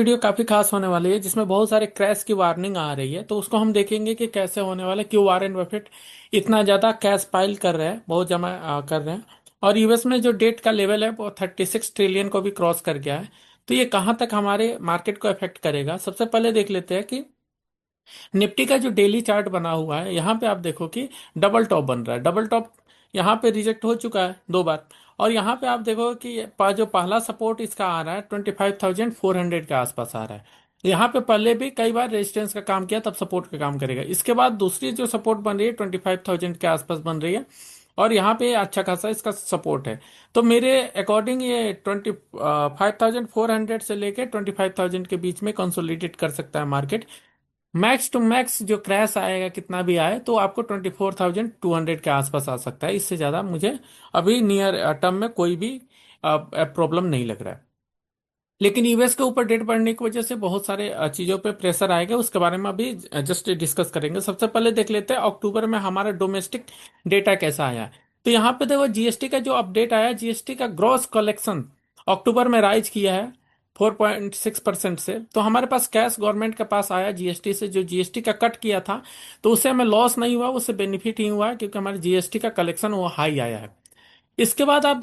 Video काफी खास होने वाली है जिसमें बहुत सारे क्रैश की वार्निंग आ रही है। तो उसको हम देखेंगे कि कैसे होने वाला है, क्यों वॉरेन बफेट इतना ज्यादा कैश पाइल कर रहे हैं, बहुत जमा कर रहे हैं। और यूएस में जो डेट का लेवल है वो 36 ट्रिलियन को भी क्रॉस कर गया है। तो ये कहाँ तक हमारे मार्केट को अफेक्ट करेगा, सबसे पहले देख लेते हैं कि निफ्टी का जो डेली चार्ट बना हुआ है, यहाँ पे आप देखो कि डबल टॉप बन रहा है। डबल टॉप यहाँ पे रिजेक्ट हो चुका है 2 बार। और यहाँ पे आप देखो कि जो पहला सपोर्ट इसका आ रहा है 25,400 के आसपास आ रहा है। यहाँ पे पहले भी कई बार रेजिस्टेंस का काम किया, तब सपोर्ट का काम करेगा। इसके बाद दूसरी जो सपोर्ट बन रही है 25,000 के आसपास बन रही है, और यहाँ पे अच्छा खासा इसका सपोर्ट है। तो मेरे अकॉर्डिंग ये 25,400 से लेके 25,000 के बीच में कंसोलिडेट कर सकता है मार्केट। मैक्स टू मैक्स जो क्रैश आएगा कितना भी आए तो आपको 24,200 के आसपास आ सकता है। इससे ज्यादा मुझे अभी नियर टर्म में कोई भी प्रॉब्लम नहीं लग रहा है। लेकिन यूएस के ऊपर डेट बढ़ने की वजह से बहुत सारे चीजों पे प्रेशर आएगा, उसके बारे में अभी जस्ट डिस्कस करेंगे। सबसे पहले देख लेते हैं अक्टूबर में हमारा डोमेस्टिक डेटा कैसा आया है। तो यहाँ पे देखो जीएसटी का जो अपडेट आया, जीएसटी का ग्रॉस कलेक्शन अक्टूबर में राइज किया है 4.6% से। तो हमारे पास कैश गवर्नमेंट के पास आया जीएसटी से, जो जीएसटी का कट किया था। तो उससे हमें लॉस नहीं हुआ, उससे बेनिफिट ही हुआ है, क्योंकि हमारे जीएसटी का कलेक्शन वो हाई आया है। इसके बाद आप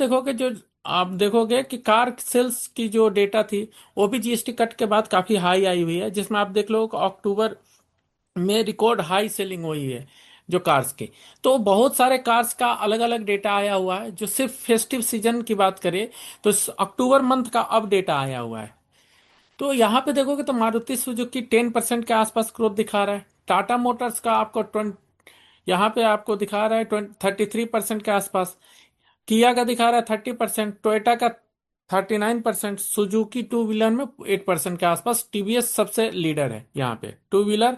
देखोगे कि कार सेल्स की जो डेटा थी वो भी जीएसटी कट के बाद काफी हाई आई हुई है, जिसमें आप देख लो कि अक्टूबर में रिकॉर्ड हाई सेलिंग हुई है जो कार्स की। तो बहुत सारे कार्स का अलग अलग डेटा आया हुआ है। जो सिर्फ फेस्टिव सीजन की बात करें तो अक्टूबर मंथ का अब डेटा आया हुआ है। तो यहाँ पे देखोगे तो मारुति सुजुकी 10% के आसपास ग्रोथ दिखा रहा है। टाटा मोटर्स का आपको 20 यहाँ पे आपको दिखा रहा है 33% के आसपास। किया का दिखा रहा है 30%, टोयोटा का 39%, सुजुकी टू व्हीलर में 8% के आसपास। टीवीएस सबसे लीडर है यहाँ पे टू व्हीलर,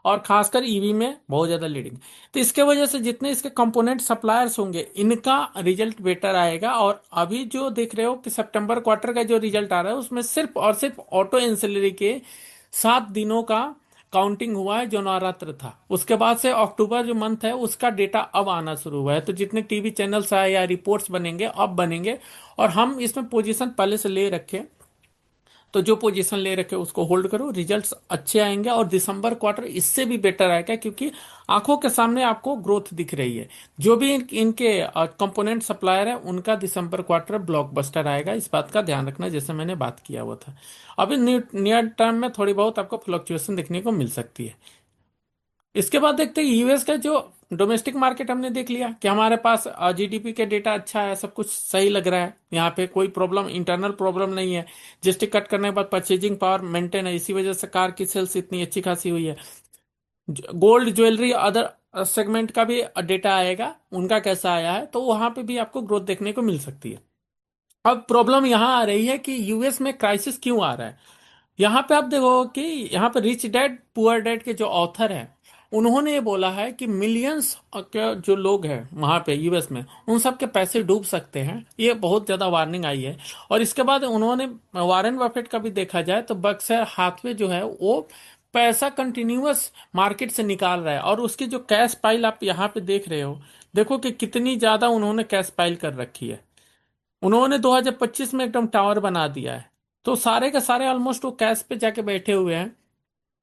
और खासकर ईवी में बहुत ज्यादा लीडिंग। तो इसके वजह से जितने इसके कंपोनेंट सप्लायर्स होंगे इनका रिजल्ट बेटर आएगा। और अभी जो देख रहे हो कि सितंबर क्वार्टर का जो रिजल्ट आ रहा है उसमें सिर्फ और सिर्फ ऑटो एंसिलरी के 7 दिनों का काउंटिंग हुआ है जो नवरात्र था। उसके बाद से अक्टूबर जो मंथ है उसका डेटा अब आना शुरू हुआ है। तो जितने टीवी चैनल्स आए या रिपोर्ट्स बनेंगे अब बनेंगे, और हम इसमें पोजीशन पहले से ले रखे। तो जो पोजीशन ले रखे उसको होल्ड करो, रिजल्ट्स अच्छे आएंगे। और दिसंबर क्वार्टर इससे भी बेटर आएगा, क्योंकि आंखों के सामने आपको ग्रोथ दिख रही है। जो भी इनके कंपोनेंट सप्लायर है उनका दिसंबर क्वार्टर ब्लॉकबस्टर आएगा, इस बात का ध्यान रखना, जैसे मैंने बात किया हुआ था। अभी नियर टर्म में थोड़ी बहुत आपको फ्लक्चुएशन देखने को मिल सकती है। इसके बाद देखते हैं यूएस का जो डोमेस्टिक मार्केट। हमने देख लिया कि हमारे पास जीडीपी के डेटा अच्छा है, सब कुछ सही लग रहा है, यहाँ पे कोई प्रॉब्लम, इंटरनल प्रॉब्लम नहीं है। जीएसटी कट करने के बाद परचेजिंग पावर मेंटेन है, इसी वजह से कार की सेल्स इतनी अच्छी खासी हुई है। गोल्ड ज्वेलरी अदर सेगमेंट का भी डेटा आएगा, उनका कैसा आया है, तो वहां पे भी आपको ग्रोथ देखने को मिल सकती है। अब प्रॉब्लम यहाँ आ रही है कि यूएस में क्राइसिस क्यों आ रहा है। यहाँ पे आप देखो कि यहाँ पे रिच डैड पुअर डैड के जो ऑथर हैं उन्होंने ये बोला है कि मिलियंस के जो लोग हैं वहां पे यूएस में उन सब के पैसे डूब सकते हैं। ये बहुत ज्यादा वार्निंग आई है। और इसके बाद उन्होंने वॉरेन बफेट का भी देखा जाए तो बर्कशायर हाथवे जो है वो पैसा कंटिन्यूअस मार्केट से निकाल रहा है। और उसकी जो कैश पाइल आप यहाँ पे देख रहे हो, देखो कि कितनी ज्यादा उन्होंने कैश पाइल कर रखी है। उन्होंने 2025 में एकदम टावर बना दिया है। तो सारे के सारे ऑलमोस्ट वो कैश पे जाके बैठे हुए हैं।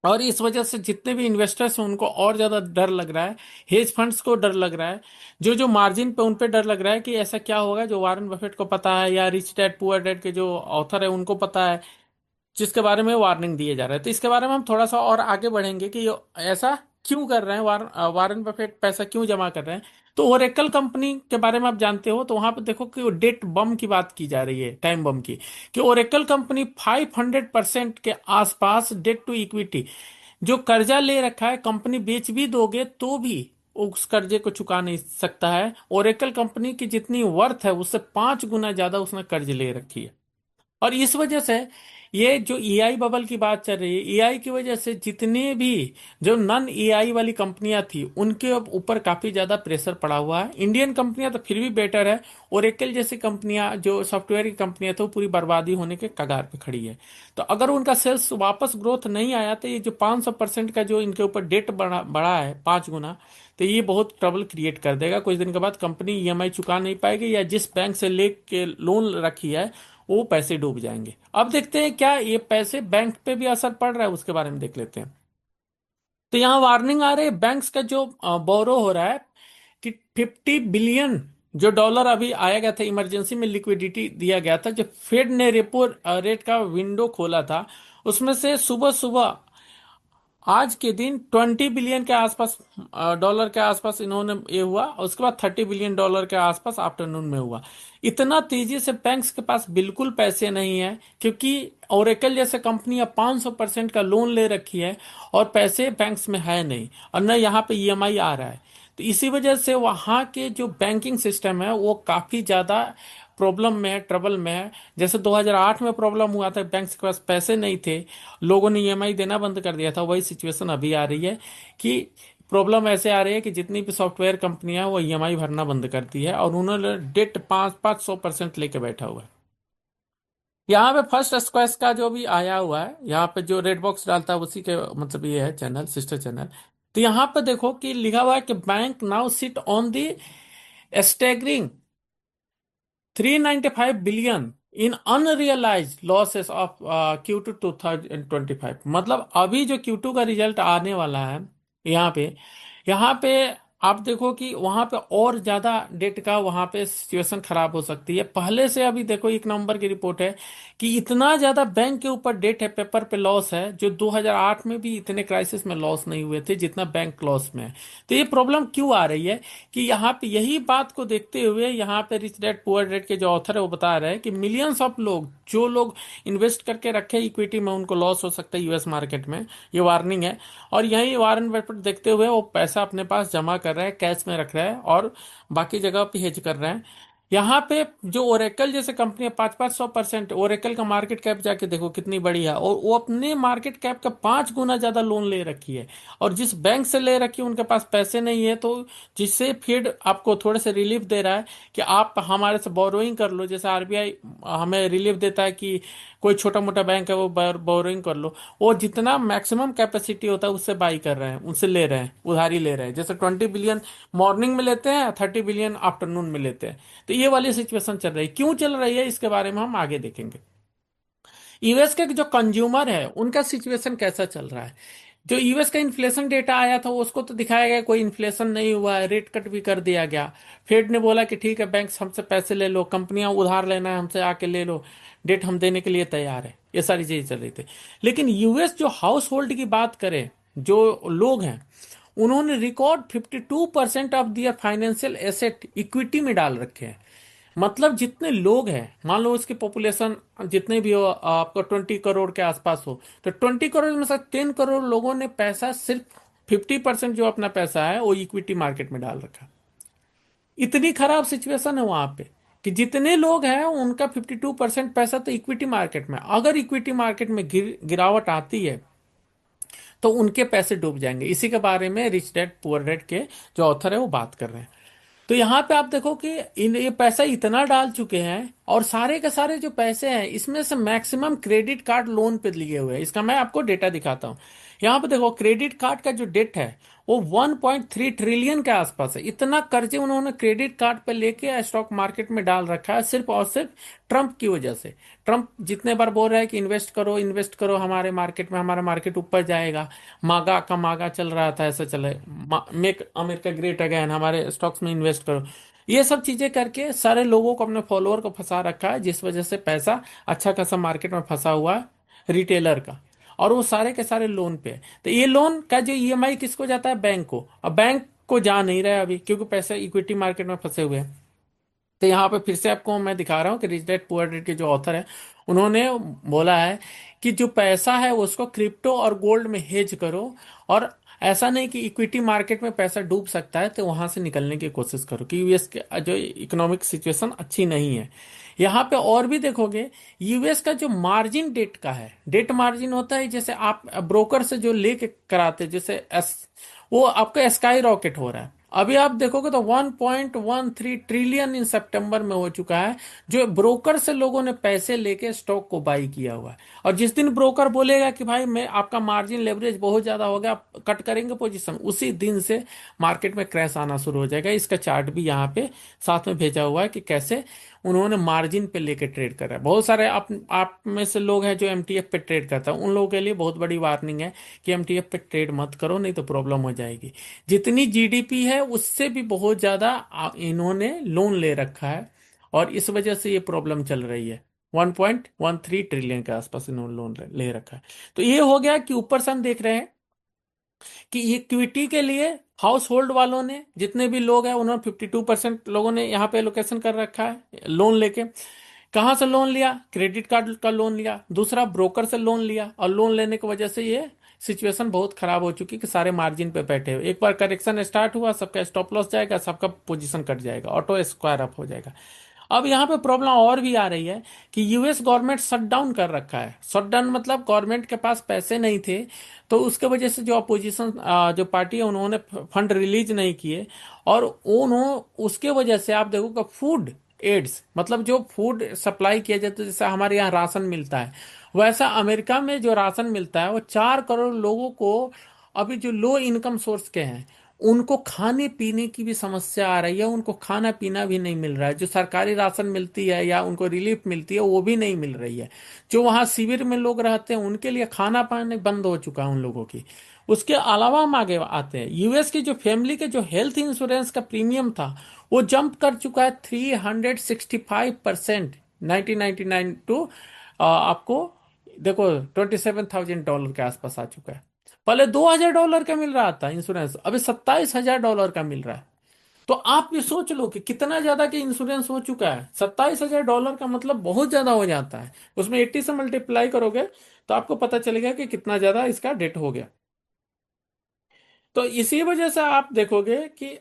और इस वजह से जितने भी इन्वेस्टर्स हैं उनको और ज्यादा डर लग रहा है, हेज फंड्स को डर लग रहा है, जो जो मार्जिन पे उन पे डर लग रहा है कि ऐसा क्या होगा। जो वारन बफेट को पता है या रिच डैड पुअर डैड के जो ऑथर है उनको पता है, जिसके बारे में वार्निंग दिए जा रहे हैं। तो इसके बारे में हम थोड़ा सा और आगे बढ़ेंगे कि ऐसा क्यों कर रहे हैं, वारन बफेट पैसा क्यों जमा कर रहे हैं। तो ओरेकल कंपनी के बारे में आप जानते हो, तो वहां पे देखो कि डेट बम की बात की जा रही है, टाइम बम की, कि ओरेकल कंपनी 500% के आसपास डेट टू इक्विटी, जो कर्जा ले रखा है कंपनी बेच भी दोगे तो भी उस कर्जे को चुका नहीं सकता है। ओरेकल कंपनी की जितनी वर्थ है उससे 5 गुना ज्यादा उसने कर्ज ले रखी है। और इस वजह से ये जो एआई बबल की बात चल रही है, एआई की वजह से जितने भी जो नॉन एआई वाली कंपनियां थी उनके ऊपर काफी ज्यादा प्रेशर पड़ा हुआ है। इंडियन कंपनियां तो फिर भी बेटर है, ओरेकल जैसी कंपनियां जो सॉफ्टवेयर की कंपनियां तो पूरी बर्बादी होने के कगार पे खड़ी है। तो अगर उनका सेल्स वापस ग्रोथ नहीं आया तो ये जो 500% का जो इनके ऊपर डेट बढ़ा बढ़ा है 5 गुना, तो ये बहुत ट्रबल क्रिएट कर देगा। कुछ दिन के बाद कंपनी ईएमआई चुका नहीं पाएगी, या जिस बैंक से लेके लोन रखी है वो पैसे डूब जाएंगे। अब देखते हैं क्या ये पैसे बैंक पे भी असर पड़ रहा है, उसके बारे में देख लेते हैं। तो यहाँ वार्निंग आ रही है, बैंक्स का जो बोरो हो रहा है कि 50 बिलियन जो डॉलर अभी आया गया था, इमरजेंसी में लिक्विडिटी दिया गया था, जब फेड ने रेपो रेट का विंडो खोला था, उसमें से सुबह सुबह आज के दिन 20 बिलियन के आसपास डॉलर के आसपास इन्होंने ये हुआ, और उसके बाद 30 बिलियन डॉलर के आसपास आफ्टरनून में हुआ। इतना तेजी से बैंक्स के पास बिल्कुल पैसे नहीं है, क्योंकि ओरेकल जैसे कंपनी 500% का लोन ले रखी है और पैसे बैंक्स में है नहीं, और न यहाँ पे ईएमआई आ रहा है। तो इसी वजह से वहाँ के जो बैंकिंग सिस्टम है वो काफी ज्यादा प्रॉब्लम में है, ट्रबल में है। जैसे 2008 में प्रॉब्लम हुआ था, बैंक के पास पैसे नहीं थे, लोगों ने ईएमआई देना बंद कर दिया था, वही सिचुएशन अभी आ रही है कि प्रॉब्लम ऐसे आ रही है कि जितनी भी सॉफ्टवेयर कंपनियां वो ईएमआई भरना बंद करती है, और उन्होंने डेट 500% लेके बैठा हुआ है। यहाँ पे फर्स्ट स्क्वैश का जो भी आया हुआ है, यहाँ पे जो रेड बॉक्स डालता है उसी के मतलब ये है चैनल, सिस्टर चैनल। तो यहाँ पे देखो कि लिखा हुआ है कि bank now sit on the staggering 395 billion in unrealised losses of Q2 2025। मतलब अभी जो Q2 का रिजल्ट आने वाला है, यहाँ पे आप देखो कि वहां पे और ज्यादा डेट का वहां पे सिचुएशन खराब हो सकती है। पहले से अभी देखो, एक नंबर की रिपोर्ट है कि इतना ज्यादा बैंक के ऊपर डेट है, पेपर पे लॉस है, जो 2008 में भी इतने क्राइसिस में लॉस नहीं हुए थे जितना बैंक लॉस में है। तो ये प्रॉब्लम क्यों आ रही है कि यहाँ पे यही बात को देखते हुए यहाँ पे रिच डैड पुअर डैड के जो ऑथर है वो बता रहे हैं कि मिलियंस ऑफ लोग, जो लोग इन्वेस्ट करके रखे इक्विटी में, उनको लॉस हो सकता है यूएस मार्केट में। ये वार्निंग है। और यही वारन बफेट देखते हुए वो पैसा अपने पास जमा कर रहा है, कैश में रख रहा है, और बाकी जगह पे हेज कर रहे हैं। यहाँ पे जो ओरेकल जैसे कंपनी है, 500-500%, ओरेकल का मार्केट कैप जाके देखो कितनी बड़ी है, और वो अपने मार्केट कैप का 5 गुना ज्यादा लोन ले रखी है। और जिस बैंक से ले रखी है उनके पास पैसे नहीं है, तो जिससे फिर आपको थोड़े से रिलीफ दे रहा है कि आप हमारे से बोरोइंग कर लो, जैसे आरबीआई हमें रिलीफ देता है कि कोई छोटा मोटा बैंक है वो बोरोइंग कर लो। वो जितना मैक्सिमम कैपेसिटी होता है उससे बाई कर रहे हैं, उससे ले रहे हैं, उधारी ले रहे हैं। जैसे 20 बिलियन मॉर्निंग में लेते हैं, 30 बिलियन आफ्टरनून में लेते हैं। तो ये वाली सिचुएशन चल रही है। क्यों चल रही है इसके बारे में हम आगे देखेंगे। यूएस के जो कंज्यूमर है उनका सिचुएशन कैसा चल रहा है। जो यूएस का इन्फ्लेशन डेटा आया था उसको तो दिखाया गया कोई इन्फ्लेशन नहीं हुआ है, रेट कट भी कर दिया गया। फेड ने बोला कि ठीक है, बैंक्स हमसे पैसे ले लो, कंपनियां उधार लेना है हमसे आके ले लो, डेट हम देने के लिए तैयार है। ये सारी चीजें चल रही थी। लेकिन यूएस जो हाउस होल्ड की बात करें, जो लोग हैं, उन्होंने record 52% of their financial asset equity में डाल रखे हैं। मतलब जितने लोग हैं, मान लो इसकी पॉपुलेशन जितने भी हो, आपको 20 करोड़ के आसपास हो, तो 20 करोड़ में से 10 करोड़ लोगों ने पैसा, सिर्फ 50% जो अपना पैसा है वो इक्विटी मार्केट में डाल रखा। इतनी खराब सिचुएशन है वहां पे कि जितने लोग हैं उनका 52% पैसा तो इक्विटी मार्केट में। अगर इक्विटी मार्केट में गिरावट आती है तो उनके पैसे डूब जाएंगे। इसी के बारे में रिच डैड पुअर डैड के जो ऑथर है वो बात कर रहे हैं। तो यहाँ पे आप देखो कि इन ये पैसा इतना डाल चुके हैं, और सारे के सारे जो पैसे हैं इसमें से मैक्सिमम क्रेडिट कार्ड लोन पे लिए हुए हैं। इसका मैं आपको डेटा दिखाता हूँ। यहाँ पे देखो क्रेडिट कार्ड का जो डेट है वो 1.3 ट्रिलियन के आसपास है। इतना कर्जे उन्होंने क्रेडिट कार्ड पे लेके स्टॉक मार्केट में डाल रखा है, सिर्फ और सिर्फ ट्रंप की वजह से। ट्रंप जितने बार बोल रहा है कि इन्वेस्ट करो हमारे मार्केट में, हमारा मार्केट ऊपर जाएगा, मागा का मागा चल रहा था, ऐसा चले, मेक अमेरिका ग्रेट अगेन, हमारे स्टॉक्स में इन्वेस्ट करो, ये सब चीजें करके सारे लोगों को, अपने फॉलोअर को फंसा रखा है, जिस वजह से पैसा अच्छा खासा मार्केट में फंसा हुआ है रिटेलर का। और वो सारे के सारे लोन पे है। तो ये लोन का जो ईएमआई किसको जाता है? बैंक को। अब बैंक को जा नहीं रहा है अभी, क्योंकि पैसे इक्विटी मार्केट में फंसे हुए हैं। तो यहाँ पे फिर से आपको मैं दिखा रहा हूँ कि रिच डैड पुअर डैड के जो ऑथर है उन्होंने बोला है कि जो पैसा है उसको क्रिप्टो और गोल्ड में हेज करो, और ऐसा नहीं कि इक्विटी मार्केट में पैसा डूब सकता है तो वहां से निकलने की कोशिश करो, कि यूएस के जो इकोनॉमिक सिचुएशन अच्छी नहीं है। यहाँ पे और भी देखोगे, यूएस का जो मार्जिन डेट का है, डेट मार्जिन होता है जैसे आप ब्रोकर से जो लेके कराते, जैसे वो आपका स्काई रॉकेट हो रहा है। अभी आप देखोगे तो 1.13 ट्रिलियन इन सितंबर में हो चुका है, जो ब्रोकर से लोगों ने पैसे लेके स्टॉक को बाई किया हुआ है। और जिस दिन ब्रोकर बोलेगा कि भाई मैं आपका मार्जिन लेवरेज बहुत ज्यादा हो गया, कट करेंगे पोजीशन, उसी दिन से मार्केट में क्रैश आना शुरू हो जाएगा। इसका चार्ट भी यहाँ पे साथ में भेजा हुआ है कि कैसे उन्होंने मार्जिन पे लेके ट्रेड करा है। बहुत सारे आप में से लोग हैं जो एमटीएफ पे ट्रेड करता है, उन लोगों के लिए बहुत बड़ी वार्निंग है कि एमटीएफ पे ट्रेड मत करो, नहीं तो प्रॉब्लम हो जाएगी। जितनी जीडीपी है उससे भी बहुत ज्यादा इन्होंने लोन ले रखा है, और इस वजह से ये प्रॉब्लम चल रही है। 1.13 ट्रिलियन के आसपास इन्होंने लोन ले रखा है। तो ये हो गया कि ऊपर से हम देख रहे हैं कि इक्विटी के लिए हाउस होल्ड वालों ने, जितने भी लोग हैं, उन्होंने 52% लोगों ने यहाँ पे एलोकेशन कर रखा है लोन लेके। कहाँ से लोन लिया? क्रेडिट कार्ड का लोन लिया, दूसरा ब्रोकर से लोन लिया, और लोन लेने की वजह से ये सिचुएशन बहुत खराब हो चुकी कि सारे मार्जिन पे बैठे हुए। एक बार करेक्शन स्टार्ट हुआ, सबका स्टॉप लॉस जाएगा, सबका पोजीशन कट जाएगा, ऑटो स्क्वायर अप हो जाएगा। अब यहाँ पे प्रॉब्लम और भी आ रही है कि यूएस गवर्नमेंट शट डाउन कर रखा है। शट डाउन मतलब गवर्नमेंट के पास पैसे नहीं थे, तो उसके वजह से जो अपोजिशन जो पार्टी है उन्होंने फंड रिलीज नहीं किए, और उन्होंने उसके वजह से आप देखो कि फूड एड्स, मतलब जो फूड सप्लाई किया जाता है, जैसे हमारे यहाँ राशन मिलता है, वैसा अमेरिका में जो राशन मिलता है वो 4 करोड़ लोगों को, अभी जो लो इनकम सोर्स के हैं, उनको खाने पीने की भी समस्या आ रही है। उनको खाना पीना भी नहीं मिल रहा है। जो सरकारी राशन मिलती है या उनको रिलीफ मिलती है वो भी नहीं मिल रही है। जो वहाँ शिविर में लोग रहते हैं उनके लिए खाना पानी बंद हो चुका है उन लोगों की। उसके अलावा हम आगे आते हैं, यूएस की जो फैमिली के जो हेल्थ इंश्योरेंस का प्रीमियम था वो जंप कर चुका है 365%, 1999 टू आपको देखो $27,000 के आसपास आ चुका है। पहले $2,000 का मिल रहा था इंश्योरेंस, अभी $27,000 का मिल रहा है। तो आप ये सोच लो कि कितना ज्यादा कि इंश्योरेंस हो चुका है। $27,000 का मतलब बहुत ज्यादा हो जाता है। उसमें 80 से मल्टीप्लाई करोगे तो आपको पता चलेगा कि कितना ज्यादा इसका डेट हो गया। तो इसी वजह से आप देखोगे कि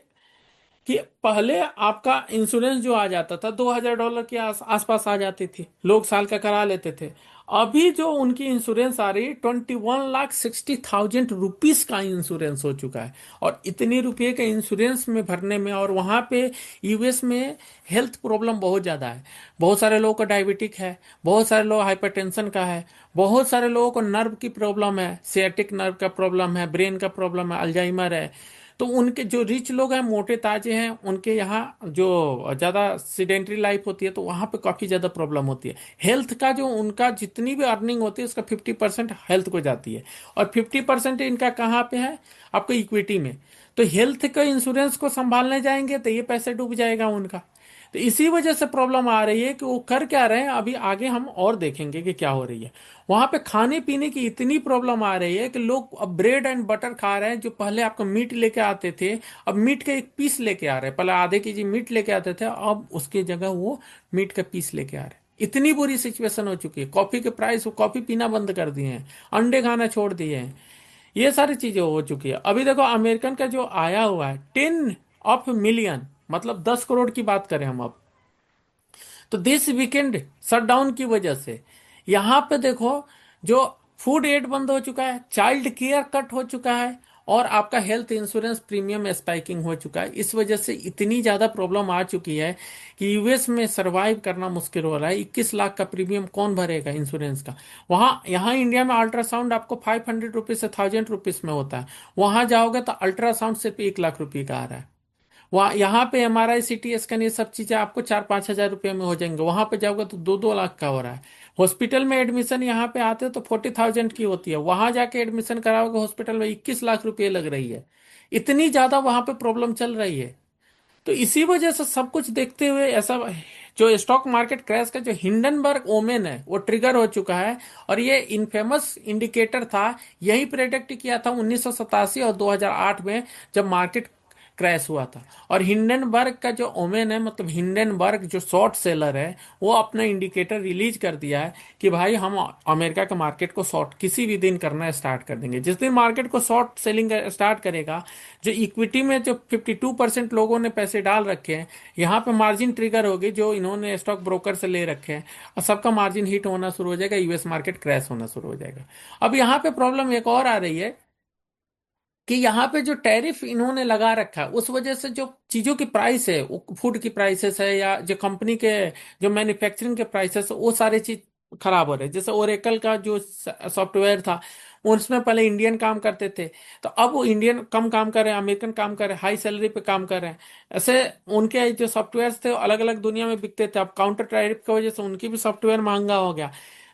पहले आपका इंश्योरेंस जो आ जाता था $2,000 के आसपास आ जाती थी, लोग साल का करा लेते थे। अभी जो उनकी इंश्योरेंस आ रही है 21,60,000 रुपीज का इंश्योरेंस हो चुका है। और इतनी रुपये के इंश्योरेंस में भरने में, और वहां पे यूएस में हेल्थ प्रॉब्लम बहुत ज्यादा है। बहुत सारे लोगों को डायबिटिक है, बहुत सारे लोग हाइपरटेंशन का है, बहुत सारे लोगों को नर्व की प्रॉब्लम है, सियाटिक नर्व का प्रॉब्लम है, ब्रेन का प्रॉब्लम है, अल्जाइमर है। तो उनके जो रिच लोग हैं, मोटे ताजे हैं, उनके यहाँ जो ज्यादा सीडेंट्री लाइफ होती है तो वहां पे काफी ज्यादा प्रॉब्लम होती है। हेल्थ का जो उनका जितनी भी अर्निंग होती है उसका 50% हेल्थ को जाती है, और 50% इनका कहाँ पे है? आपको इक्विटी में। तो हेल्थ का इंश्योरेंस को संभालने जाएंगे तो ये पैसे डूब जाएगा उनका। तो इसी वजह से प्रॉब्लम आ रही है कि वो कर क्या रहे हैं, अभी आगे हम और देखेंगे कि क्या हो रही है। वहां पे खाने पीने की इतनी प्रॉब्लम आ रही है कि लोग अब ब्रेड एंड बटर खा रहे हैं। जो पहले आपको मीट लेके आते थे, अब मीट का एक पीस लेके आ रहे हैं। पहले आधे केजी मीट लेके आते थे, अब उसकी जगह वो मीट का पीस लेके आ रहे हैं। इतनी बुरी सिचुएशन हो चुकी है। कॉफी के प्राइस, वो कॉफी पीना बंद कर दिए हैं, अंडे खाना छोड़ दिए हैं। ये सारी चीजें हो चुकी है। अभी देखो अमेरिकन का जो आया हुआ है 10 ऑफ मिलियन, मतलब 10 करोड़ की बात करें हम अब, तो दिस वीकेंड शटडाउन की वजह से यहां पे देखो जो फूड एड बंद हो चुका है, चाइल्ड केयर कट हो चुका है, और आपका हेल्थ इंश्योरेंस प्रीमियम स्पाइकिंग हो चुका है। इस वजह से इतनी ज्यादा प्रॉब्लम आ चुकी है कि यूएस में सरवाइव करना मुश्किल हो रहा है। 21 लाख का प्रीमियम कौन भरेगा इंश्योरेंस का? वहां यहाँ इंडिया में अल्ट्रासाउंड आपको 500 रुपीज से 1,000 रुपीज में होता है, वहां जाओगे तो अल्ट्रासाउंड सिर्फ 1 लाख रुपए का आ रहा है। वहाँ यहाँ पे एमआरआई सीटी स्कैन ये सब चीजें आपको 4-5 हजार रुपये में हो जाएंगे, वहां पे जाओगे तो 2-2 लाख का हो रहा है। हॉस्पिटल में एडमिशन यहाँ पे आते हो तो 40,000 की होती है, वहां जाके एडमिशन कराओगे हॉस्पिटल में 21 लाख रुपये लग रही है। इतनी ज्यादा वहां पे प्रॉब्लम चल रही है। तो इसी वजह से सब कुछ देखते हुए ऐसा जो स्टॉक मार्केट क्रैश का जो हिंडनबर्ग ओमेन है वो ट्रिगर हो चुका है। और ये इनफेमस इंडिकेटर था, यही प्रेडिक्ट किया था 1987 और 2008 में जब मार्केट क्रैश हुआ था। और हिंडनबर्ग का जो ओमेन है, मतलब हिंडनबर्ग जो शॉर्ट सेलर है, वो अपना इंडिकेटर रिलीज कर दिया है कि भाई हम अमेरिका के मार्केट को शॉर्ट किसी भी दिन करना स्टार्ट कर देंगे। जिस दिन मार्केट को शॉर्ट सेलिंग स्टार्ट करेगा, जो इक्विटी में जो 52% लोगों ने पैसे डाल रखे हैं, यहाँ पे मार्जिन ट्रिगर होगी जो इन्होंने स्टॉक ब्रोकर से ले रखे हैं, और सबका मार्जिन हिट होना शुरू हो जाएगा, यूएस मार्केट क्रैश होना शुरू हो जाएगा। अब यहाँ पे प्रॉब्लम एक और आ रही है कि यहाँ पे जो टैरिफ इन्होंने लगा रखा है उस वजह से जो चीजों की प्राइस है, वो फूड की प्राइसेस है या जो कंपनी के जो मैन्युफैक्चरिंग के प्राइसेस है, वो सारी चीज खराब हो रहे हैं। जैसे ओरेकल का जो सॉफ्टवेयर था उसमें पहले इंडियन काम करते थे, तो अब वो इंडियन कम काम कर रहे हैं, अमेरिकन काम कर रहे हैं, हाई सैलरी पे काम कर रहे हैं। ऐसे उनके जो सॉफ्टवेयर थे अलग अलग दुनिया में बिकते थे, अब काउंटर टैरिफ की वजह से उनकी भी सॉफ्टवेयर महंगा हो गया।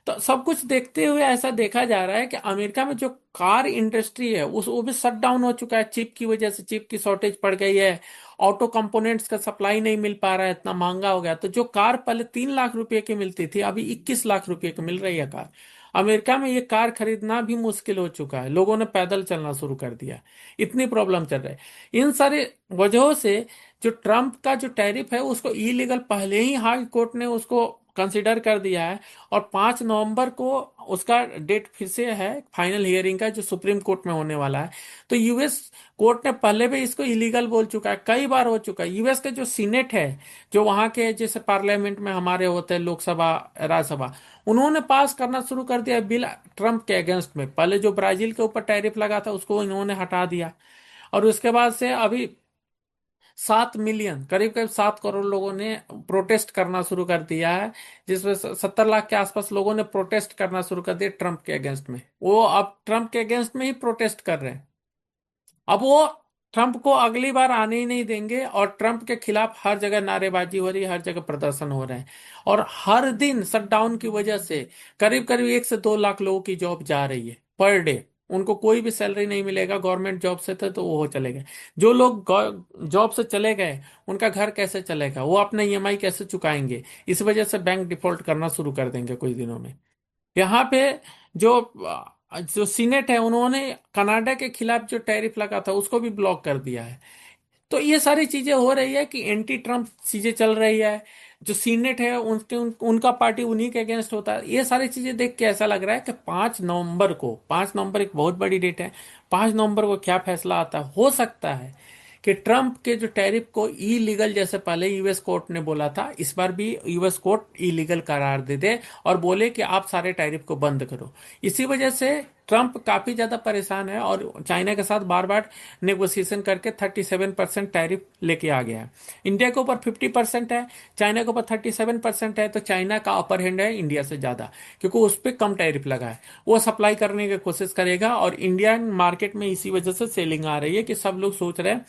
तो सब कुछ देखते हुए ऐसा देखा जा रहा है कि अमेरिका में जो कार इंडस्ट्री है उस वो भी शट डाउन हो चुका है, चिप की वजह से। चिप की शॉर्टेज पड़ गई है, ऑटो कंपोनेंट्स का सप्लाई नहीं मिल पा रहा है, इतना महंगा हो गया। तो जो कार पहले 3 लाख रुपए की मिलती थी, अभी 21 लाख रुपए की मिल रही है कार। अमेरिका में ये कार खरीदना भी मुश्किल हो चुका है, लोगों ने पैदल चलना शुरू कर दिया, इतनी प्रॉब्लम चल रही है। इन सारे वजहों से जो ट्रम्प का जो टैरिफ है उसको इलीगल पहले ही हाई कोर्ट ने उसको कंसिडर कर दिया है। और 5 नवंबर को उसका डेट फिर से है फाइनल हियरिंग का, जो सुप्रीम कोर्ट में होने वाला है। तो यूएस कोर्ट ने पहले भी इसको इलीगल बोल चुका है, कई बार हो चुका है। यूएस के जो सीनेट है, जो वहां के जैसे पार्लियामेंट में हमारे होते हैं लोकसभा राज्यसभा, उन्होंने पास करना शुरू कर दिया बिल ट्रम्प के अगेंस्ट में। पहले जो ब्राजील के ऊपर टैरिफ लगा था उसको इन्होंने हटा दिया, और उसके बाद से अभी 7 मिलियन, करीब करीब 7 करोड़ लोगों ने प्रोटेस्ट करना शुरू कर दिया है, जिसमें 70 लाख के आसपास लोगों ने प्रोटेस्ट करना शुरू कर दिया ट्रम्प के अगेंस्ट में। वो अब ट्रम्प के अगेंस्ट में ही प्रोटेस्ट कर रहे हैं। अब वो ट्रंप को अगली बार आने ही नहीं देंगे, और ट्रंप के खिलाफ हर जगह नारेबाजी हो रही है, हर जगह प्रदर्शन हो रहे हैं। और हर दिन शटडाउन की वजह से करीब करीब 1 से 2 लाख लोगों की जॉब जा रही है पर डे। उनको कोई भी सैलरी नहीं मिलेगा, गवर्नमेंट जॉब से थे तो वो चले गए। जो लोग जॉब से चले गए उनका घर कैसे चलेगा, वो अपने ईएमआई कैसे चुकाएंगे? इस वजह से बैंक डिफॉल्ट करना शुरू कर देंगे कुछ दिनों में। यहाँ पे जो जो सीनेट है उन्होंने कनाडा के खिलाफ जो टैरिफ लगा था उसको भी ब्लॉक कर दिया है। तो ये सारी चीजें हो रही है कि एंटी ट्रम्प चीजें चल रही है। जो सीनेट है उनका पार्टी उन्हीं के अगेंस्ट होता है। ये सारी चीजें देख के ऐसा लग रहा है कि 5 नवंबर को, 5 नवंबर एक बहुत बड़ी डेट है, 5 नवंबर को क्या फैसला आता है। हो सकता है कि ट्रंप के जो टैरिफ को इलीगल, जैसे पहले यूएस कोर्ट ने बोला था, इस बार भी यूएस कोर्ट इलीगल करार दे दे और बोले कि आप सारे टैरिफ को बंद करो। इसी वजह से ट्रंप काफी ज्यादा परेशान है और चाइना के साथ बार बार नेगोशिएशन करके 37% टैरिफ लेके आ गया है। इंडिया के ऊपर 50% है, चाइना के ऊपर 37% है। तो चाइना का अपर हैंड है इंडिया से ज्यादा, क्योंकि उस पर कम टैरिफ लगा है। वो सप्लाई करने की कोशिश करेगा, और इंडियन मार्केट में इसी वजह से सेलिंग आ रही है कि सब लोग सोच रहे हैं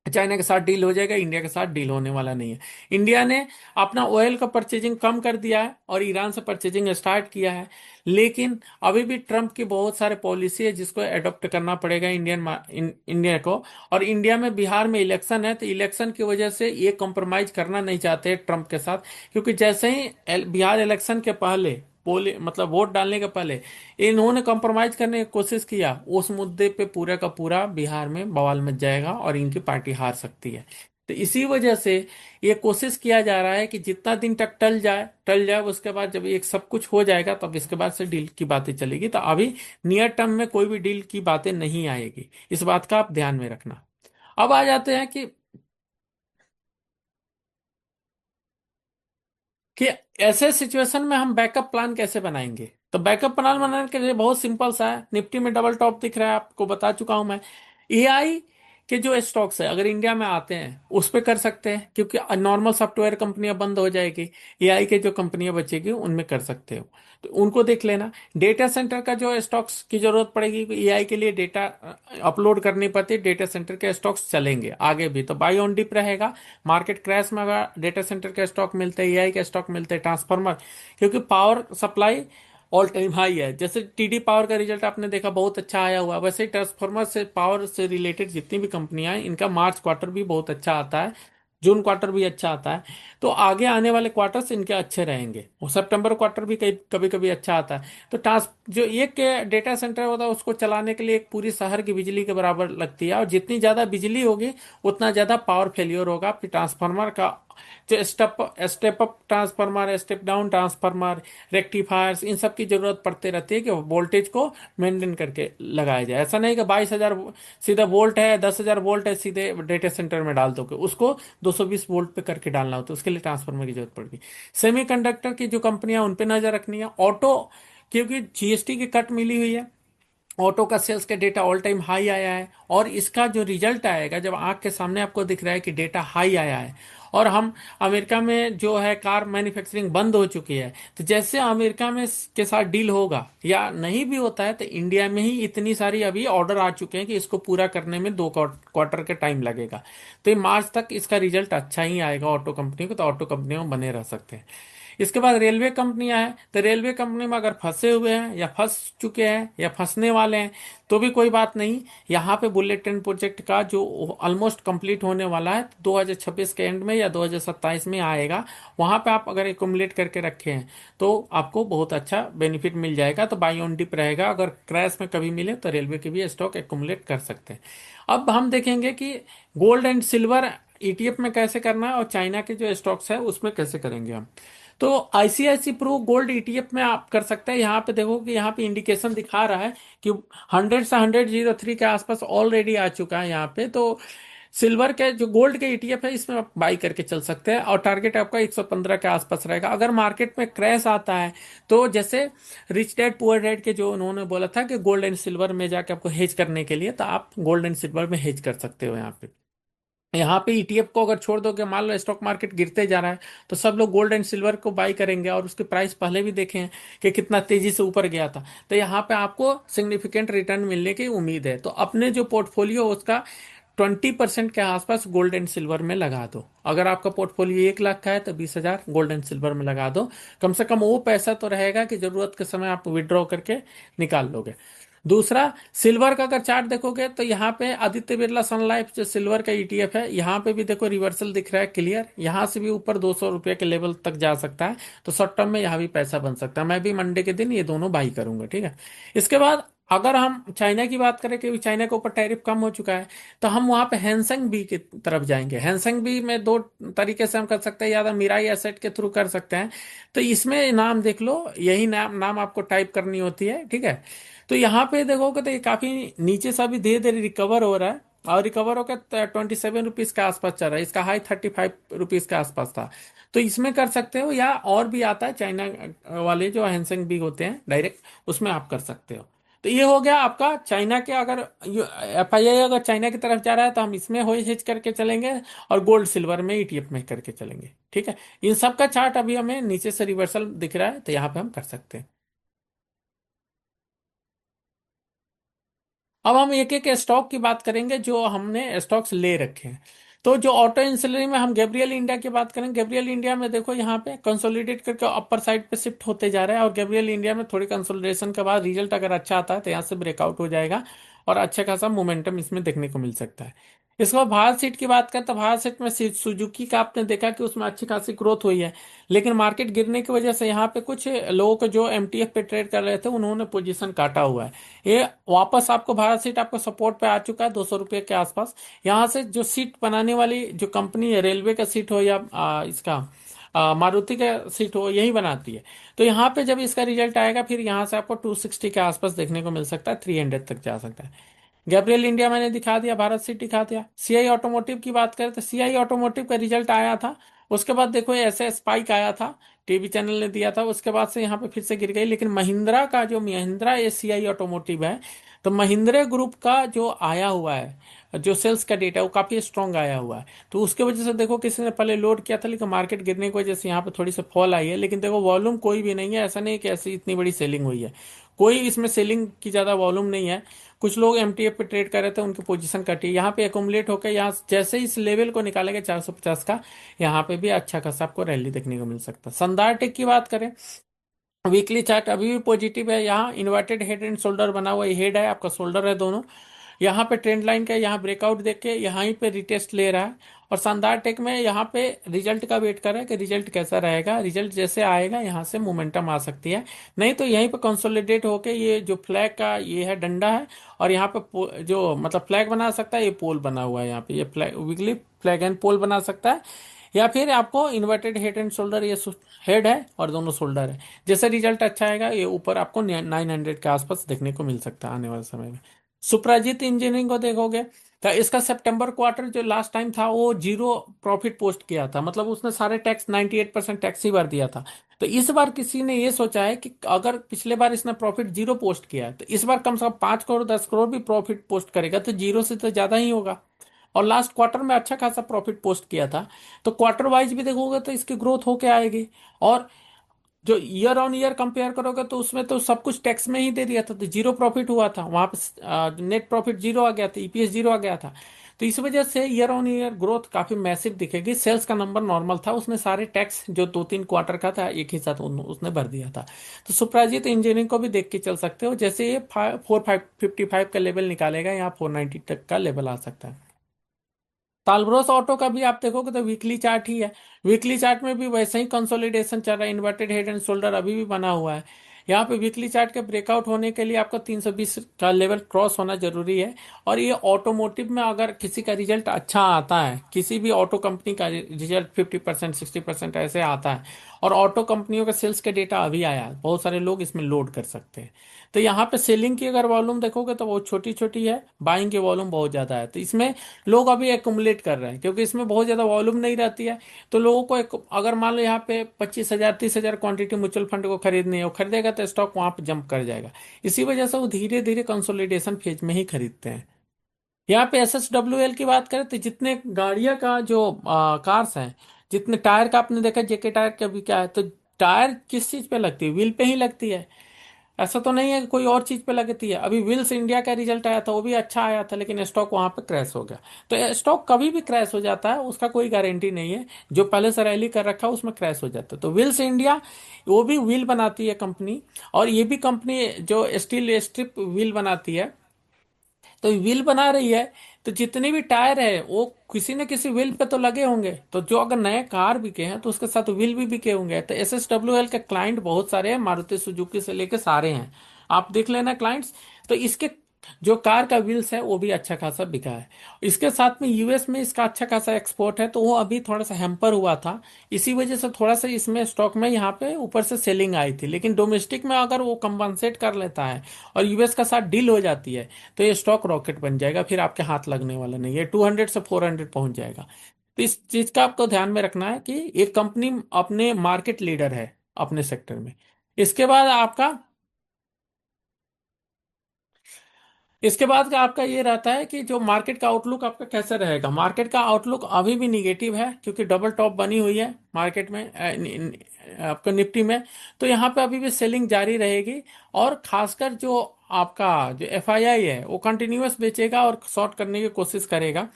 चाइना के साथ डील हो जाएगा, इंडिया के साथ डील होने वाला नहीं है। इंडिया ने अपना ऑयल का परचेजिंग कम कर दिया है और ईरान से परचेजिंग स्टार्ट किया है। लेकिन अभी भी ट्रंप की बहुत सारे पॉलिसी है जिसको एडॉप्ट करना पड़ेगा इंडिया को। और इंडिया में बिहार में इलेक्शन है, तो इलेक्शन की वजह से ये कॉम्प्रोमाइज करना नहीं चाहते ट्रंप के साथ। क्योंकि जैसे ही बिहार इलेक्शन के पहले, पोल मतलब वोट डालने के पहले इन्होंने कॉम्प्रोमाइज करने की कोशिश किया, उस मुद्दे पे पूरा का पूरा बिहार में बवाल मच जाएगा और इनकी पार्टी हार सकती है। तो इसी वजह से ये कोशिश किया जा रहा है कि जितना दिन तक टल जाए, उसके बाद जब एक सब कुछ हो जाएगा तब इसके बाद से डील की बातें चलेगी। तो अभी नियर टर्म में कोई भी डील की बातें नहीं आएगी, इस बात का आप ध्यान में रखना। अब आ जाते हैं कि ऐसे सिचुएशन में हम बैकअप प्लान कैसे बनाएंगे। तो बैकअप प्लान बनाने के लिए बहुत सिंपल सा है। निफ्टी में डबल टॉप दिख रहा है, आपको बता चुका हूं मैं। एआई के जो स्टॉक्स है अगर इंडिया में आते हैं उस पे कर सकते हैं, क्योंकि नॉर्मल सॉफ्टवेयर कंपनियां बंद हो जाएगी, एआई के जो कंपनियां बचेगी उनमें कर सकते हो, तो उनको देख लेना। डेटा सेंटर का जो स्टॉक्स की जरूरत पड़ेगी, एआई के लिए डेटा अपलोड करनी पड़ती है, डेटा सेंटर के स्टॉक्स चलेंगे आगे भी, तो बाई ऑन डिप रहेगा। मार्केट क्रैश में अगर डेटा सेंटर के स्टॉक मिलते हैं, एआई के स्टॉक मिलते हैं, ट्रांसफार्मर, क्योंकि power supply all time high है। जैसे टीडी पावर का रिजल्ट आपने देखा बहुत अच्छा आया हुआ है, वैसे ही ट्रांसफार्मर से पावर से रिलेटेड जितनी भी कंपनियां हैं इनका मार्च क्वार्टर भी बहुत अच्छा आता है, जून क्वार्टर भी अच्छा आता है। तो आगे आने वाले क्वार्टर्स इनके अच्छे रहेंगे, और सितंबर क्वार्टर भी कभी कभी अच्छा आता है। तो ट्रांस जो एक डेटा सेंटर होता है उसको चलाने के लिए एक पूरी शहर की बिजली के बराबर लगती है, और जितनी ज्यादा बिजली होगी उतना ज्यादा पावर फेलियर होगा। फिर ट्रांसफार्मर का जो step up transformer, step down transformer, rectifiers, इन सब की जरूरत पड़ती रहती है कि वोल्टेज को मेंटेन करके लगाया जाए। ऐसा नहीं कि 22,000 सीधा वोल्ट है, 10,000 वोल्ट है, सीधे डेटा सेंटर में डाल दोगे, उसको 220 वोल्ट पे करके डालना होता है, उसके लिए ट्रांसफार्मर की जरूरत पड़ेगी। सेमीकंडक्टर की जो कंपनियां उन पे नजर रखनी है। ऑटो, क्योंकि जीएसटी की कट मिली हुई है, ऑटो का सेल्स का डेटा ऑल टाइम हाई आया है, और इसका जो रिजल्ट आएगा जब आंख के सामने आपको दिख रहा है कि डेटा हाई आया है और हम अमेरिका में जो है कार मैन्युफैक्चरिंग बंद हो चुकी है, तो जैसे अमेरिका में के साथ डील होगा या नहीं भी होता है, तो इंडिया में ही इतनी सारी अभी ऑर्डर आ चुके हैं कि इसको पूरा करने में 2 क्वार्टर के टाइम लगेगा। तो ये मार्च तक इसका रिजल्ट अच्छा ही आएगा ऑटो कंपनी को, तो ऑटो कंपनियों में बने रह सकते हैं। इसके बाद रेलवे कंपनियां हैं, तो रेलवे कंपनी में अगर फंसे हुए हैं या फंस चुके हैं या फंसने वाले हैं तो भी कोई बात नहीं। यहाँ पे बुलेट ट्रेन प्रोजेक्ट का जो ऑलमोस्ट कंप्लीट होने वाला है, 2026 के एंड में या 2027 में आएगा, वहां पे आप अगर एकुमुलेट करके रखे हैं तो आपको बहुत अच्छा बेनिफिट मिल जाएगा। तो बाई ऑन डिप रहेगा, अगर क्रैश में कभी मिले तो रेलवे के भी स्टॉक एकुमुलेट कर सकते हैं। अब हम देखेंगे कि गोल्ड एंड सिल्वर ईटीएफ में कैसे करना है और चाइना के जो स्टॉक्स है उसमें कैसे करेंगे हम। तो आईसीआईसी प्रू गोल्ड ईटीएफ में आप कर सकते हैं। यहाँ पे देखो कि यहाँ पे इंडिकेशन दिखा रहा है कि 100 से 103 के आसपास ऑलरेडी आ चुका है यहाँ पे। तो सिल्वर के जो गोल्ड के ईटीएफ है इसमें आप बाई करके चल सकते हैं, और टारगेट आपका 115 के आसपास रहेगा। अगर मार्केट में क्रैश आता है तो जैसे रिच डैड पुअर डैड के जो उन्होंने बोला था कि गोल्ड एंड सिल्वर में जाके आपको हेज करने के लिए, तो आप गोल्ड एंड सिल्वर में हेज कर सकते हो। यहाँ पे ईटीएफ को अगर छोड़ दोगे, मान लो स्टॉक मार्केट गिरते जा रहा है, तो सब लोग गोल्ड एंड सिल्वर को बाई करेंगे, और उसके प्राइस पहले भी देखे हैं कि कितना तेजी से ऊपर गया था। तो यहाँ पे आपको सिग्निफिकेंट रिटर्न मिलने की उम्मीद है। तो अपने जो पोर्टफोलियो उसका 20% के आसपास गोल्ड एंड सिल्वर में लगा दो। अगर आपका पोर्टफोलियो 1 लाख का है तो 20,000 गोल्ड एंड सिल्वर में लगा दो। कम से कम वो पैसा तो रहेगा कि जरूरत के समय आप विड्रॉ करके निकाल लोगे। दूसरा, सिल्वर का अगर चार्ट देखोगे तो यहाँ पे आदित्य बिरला सन लाइफ जो सिल्वर का ईटीएफ है, यहाँ पे भी देखो रिवर्सल दिख रहा है क्लियर। यहाँ से भी ऊपर 200 रुपये के लेवल तक जा सकता है। तो शॉर्ट टर्म में यहाँ भी पैसा बन सकता है। मैं भी मंडे के दिन ये दोनों बाई करूंगा, ठीक है। इसके बाद अगर हम चाइना की बात करें कि चाइना के ऊपर टैरिफ कम हो चुका है, तो हम वहां पे हैंसेंग बी की तरफ जाएंगे। हैंसेंग बी में दो तरीके से हम कर सकते हैं, या तो मिराई एसेट के थ्रू कर सकते हैं। तो इसमें नाम देख लो, यही नाम नाम आपको टाइप करनी होती है, ठीक है। तो यहाँ पे देखोगे तो ये काफी नीचे से अभी धीरे धीरे रिकवर हो रहा है, और रिकवर होकर 27 रुपीज के आसपास चल रहा है। इसका हाई 35 रुपीज के आसपास था। तो इसमें कर सकते हो, या और भी आता है चाइना वाले जो हैंसेंग बी होते हैं डायरेक्ट, उसमें आप कर सकते हो। तो ये हो गया आपका चाइना के। अगर एफआईआई अगर चाइना की तरफ जा रहा है तो हम इसमें हो हेज करके चलेंगे, और गोल्ड सिल्वर में ईटीएफ में करके चलेंगे, ठीक है। इन सब का चार्ट अभी हमें नीचे से रिवर्सल दिख रहा है, तो यहाँ पे हम कर सकते हैं। अब हम एक एक स्टॉक की बात करेंगे जो हमने स्टॉक्स ले रखे हैं। तो जो ऑटो इंसुलरी में हम गैब्रियल इंडिया की बात करें, गैब्रियल इंडिया में देखो यहाँ पे कंसोलिडेट करके अपर साइड पे शिफ्ट होते जा रहा है, और गैब्रियल इंडिया में थोड़ी कंसोलिडेशन के बाद रिजल्ट अगर अच्छा आता है तो यहाँ से ब्रेकआउट हो जाएगा, और अच्छा खासा मोमेंटम इसमें देखने को मिल सकता है। इसके बाद भारत सीट की बात करें तो भारत सीट में सुजुकी का आपने देखा कि उसमें अच्छी खासी ग्रोथ हुई है, लेकिन मार्केट गिरने की वजह से यहाँ पे कुछ लोगों को जो एमटीएफ पे ट्रेड कर रहे थे उन्होंने पोजीशन काटा हुआ है। ये वापस आपको भारत सीट आपको सपोर्ट पे आ चुका है 200 रुपये के आसपास। यहाँ से जो सीट बनाने वाली जो कंपनी है, रेलवे का सीट हो या इसका मारुति का सीट हो, यही बनाती है। तो यहाँ पे जब इसका रिजल्ट आएगा फिर यहाँ से आपको 260 के आसपास देखने को मिल सकता है, 300 तक जा सकता है। गैब्रियल इंडिया मैंने दिखा दिया, भारत सीट दिखा दिया। सीआई ऑटोमोटिव की बात करें तो सीआई ऑटोमोटिव का रिजल्ट आया था, उसके बाद देखो ऐसे स्पाइक आया था, टीवी चैनल ने दिया था, उसके बाद से यहाँ पे फिर से गिर गई। लेकिन महिंद्रा का जो महिंद्रा एसीआई ऑटोमोटिव है, तो महिंद्रा ग्रुप का जो आया हुआ है, जो सेल्स का डेटा, वो काफी स्ट्रांग आया हुआ है। तो उसके वजह से देखो किसी ने पहले लोड किया था, लेकिन मार्केट गिरने की वजह से यहाँ पे थोड़ी सी फॉल आई है। लेकिन देखो वॉल्यूम कोई भी नहीं है, ऐसा नहीं कि ऐसी इतनी बड़ी सेलिंग हुई है। कोई इसमें सेलिंग की ज्यादा वॉल्यूम नहीं है। कुछ लोग एमटीएफ पे ट्रेड कर रहे थे, उनकी पोजीशन कटी, यहाँ पे एकोमुलेट होकर यहाँ जैसे इस लेवल को निकालेंगे 450 का, यहाँ पे भी अच्छा खासा आपको रैली देखने को मिल सकता है। शानदार टेक की बात करें, वीकली चार्ट अभी भी पॉजिटिव है। यहाँ इन्वर्टेड हेड एंड शोल्डर बना हुआ है, हेड है आपका, शोल्डर है दोनों। यहाँ पे ट्रेंड लाइन का यहाँ ब्रेकआउट देख के यहाँ पे रिटेस्ट ले रहा है। और शानदार टेक में यहाँ पे रिजल्ट का वेट कर रहा है कि रिजल्ट कैसा रहेगा। रिजल्ट जैसे आएगा यहाँ से मोमेंटम आ सकती है, नहीं तो यहीं पे कंसोलिडेट होके ये जो फ्लैग का ये है डंडा है, और यहाँ पे जो मतलब फ्लैग बना सकता है, ये पोल बना हुआ है यहाँ पे, ये flag weekly flag and pole बना सकता है। या फिर आपको इन्वर्टेड हेड एंड शोल्डर, ये हेड है और दोनों शोल्डर है। जैसे रिजल्ट अच्छा आएगा ये ऊपर आपको 900 के आसपास देखने को मिल सकता है आने वाले समय में। सुप्राजीत इंजीनियरिंग को देखोगे तो इसका सितंबर क्वार्टर जो लास्ट टाइम था वो जीरो प्रॉफिट पोस्ट किया था, मतलब उसने सारे टैक्स 98% टैक्स ही भर दिया था। तो इस बार किसी ने ये सोचा है कि अगर पिछले बार इसने प्रॉफिट जीरो पोस्ट किया है, तो इस बार कम से कम 5 करोड़ 10 करोड़ भी प्रॉफिट पोस्ट करेगा, तो जीरो से तो ज्यादा ही होगा। और लास्ट क्वार्टर में अच्छा खासा प्रॉफिट पोस्ट किया था। तो क्वार्टर वाइज भी देखोगे तो इसकी ग्रोथ होके आएगी। और जो ईयर ऑन ईयर कंपेयर करोगे तो उसमें तो सब कुछ टैक्स में ही दे दिया था, तो जीरो प्रॉफिट हुआ था वहां पे, नेट प्रॉफिट जीरो आ गया था, ईपीएस जीरो आ गया था। तो इस वजह से ईयर ऑन ईयर ग्रोथ काफी मैसिव दिखेगी। सेल्स का नंबर नॉर्मल था, उसने सारे टैक्स जो 2-3 क्वार्टर का था एक ही साथ उसने भर दिया था। तो सुप्राजीत इंजीनियरिंग को भी देख के चल सकते हो, जैसे ये 455 का लेवल निकालेगा, यहाँ 490 तक का लेवल आ सकता है। तालब्रोस ऑटो का भी आप देखोगे तो वीकली चार्ट ही है। वीकली चार्ट में भी वैसे ही कंसोलिडेशन चल रहा है, इन्वर्टेड हेड एंड शोल्डर अभी भी बना हुआ है। यहाँ पे वीकली चार्ट के ब्रेकआउट होने के लिए आपको 320 का लेवल क्रॉस होना जरूरी है। और ये ऑटोमोटिव में अगर किसी का रिजल्ट अच्छा आता है, किसी भी ऑटो कंपनी का रिजल्ट 50% 60% ऐसे आता है, और ऑटो कंपनियों का सेल्स का डेटा अभी आया है, बहुत सारे लोग इसमें लोड कर सकते हैं। तो यहाँ पे सेलिंग की अगर वॉल्यूम देखोगे तो बहुत छोटी छोटी है, बाइंग की वॉल्यूम बहुत ज्यादा है। तो इसमें लोग अभी एक्युमुलेट कर रहे हैं, क्योंकि इसमें बहुत ज्यादा वॉल्यूम नहीं रहती है। तो लोगों को अगर मान लो यहाँ पे 25,000 30,000 क्वांटिटी म्यूचुअल फंड को खरीदनी है, वो खरीदेगा तो स्टॉक वहां पे जंप कर जाएगा। इसी वजह से वो धीरे धीरे कंसोलिडेशन फेज में ही खरीदते हैं। यहाँ पे SSWL की बात करें तो जितने गाड़ियां का जो कार्स हैं, जितने टायर का आपने देखा, जेके टायर का भी क्या है, तो टायर किस चीज पे लगती है? व्हील पे ही लगती है। ऐसा तो नहीं है कि कोई और चीज पे लगती है। अभी विल्स इंडिया का रिजल्ट आया था, वो भी अच्छा आया था, लेकिन स्टॉक वहां पे क्रैश हो गया। तो स्टॉक कभी भी क्रैश हो जाता है, उसका कोई गारंटी नहीं है। जो पहले से रैली कर रखा है उसमें क्रैश हो जाता है। तो विल्स इंडिया, वो भी व्हील बनाती है कंपनी, और ये भी कंपनी जो स्टील स्ट्रिप व्हील बनाती है। तो व्हील बना रही है, तो जितने भी टायर है वो किसी न किसी व्हील पे तो लगे होंगे। तो जो अगर नए कार बिके हैं तो उसके साथ व्हील भी बिके होंगे। तो SSWL के क्लाइंट बहुत सारे हैं, मारुति सुजुकी से लेके सारे हैं, आप देख लेना क्लाइंट्स। तो इसके जो कार का व्हील्स है वो भी अच्छा खासा बिका है। इसके साथ में यूएस में इसका अच्छा खासा एक्सपोर्ट है, तो वो अभी थोड़ा सा हैम्पर हुआ था। इसी वजह से थोड़ा सा इसमें स्टॉक में यहाँ पे ऊपर से सेलिंग आई थी। लेकिन डोमेस्टिक में अगर वो कंपनसेट कर लेता है और यूएस का साथ डील हो जाती है, तो ये स्टॉक रॉकेट बन जाएगा, फिर आपके हाथ लगने वाला नहीं है, 200 से 400 पहुंच जाएगा। तो इस चीज का आपको ध्यान में रखना है कि एक कंपनी अपने मार्केट लीडर है अपने सेक्टर में। इसके बाद आपका इसके बाद का आपका ये रहता है कि जो मार्केट का आउटलुक आपका कैसा रहेगा। मार्केट का आउटलुक अभी भी निगेटिव है, क्योंकि डबल टॉप बनी हुई है मार्केट में, आपका निफ्टी में। तो यहाँ पे अभी भी सेलिंग जारी रहेगी। और खासकर जो आपका जो एफआईआई है वो कंटिन्यूअस बेचेगा और शॉर्ट करने की कोशिश करेगा।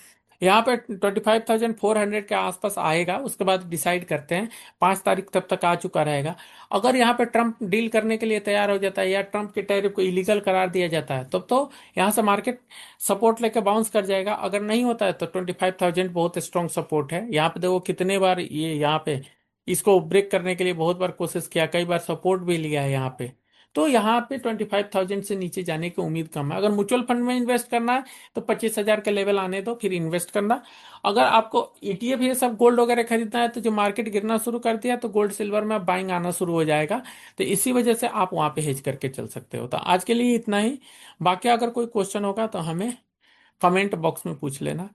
यहाँ पे 25,400 के आसपास आएगा, उसके बाद डिसाइड करते हैं। 5 तारीख तब तक आ चुका रहेगा। अगर यहाँ पे ट्रम्प डील करने के लिए तैयार हो जाता है, या ट्रम्प के टैरिफ को इलीगल करार दिया जाता है, तब तो यहाँ से मार्केट सपोर्ट लेके बाउंस कर जाएगा। अगर नहीं होता है तो 25,000 बहुत स्ट्रॉन्ग सपोर्ट है। यहाँ पे देखो कितने बार ये यहाँ पे इसको ब्रेक करने के लिए बहुत बार कोशिश किया, कई बार सपोर्ट भी लिया है यहाँ पे। तो यहाँ पे 25,000 से नीचे जाने की उम्मीद कम है। अगर म्यूचुअल फंड में इन्वेस्ट करना है तो 25,000 के लेवल आने दो, फिर इन्वेस्ट करना। अगर आपको ETF ये सब गोल्ड वगैरह खरीदना है, तो जो मार्केट गिरना शुरू कर दिया तो गोल्ड सिल्वर में बाइंग आना शुरू हो जाएगा। तो इसी वजह से आप वहां पे हेज करके चल सकते हो। तो आज के लिए इतना ही। बाकी अगर कोई क्वेश्चन होगा तो हमें कमेंट बॉक्स में पूछ लेना।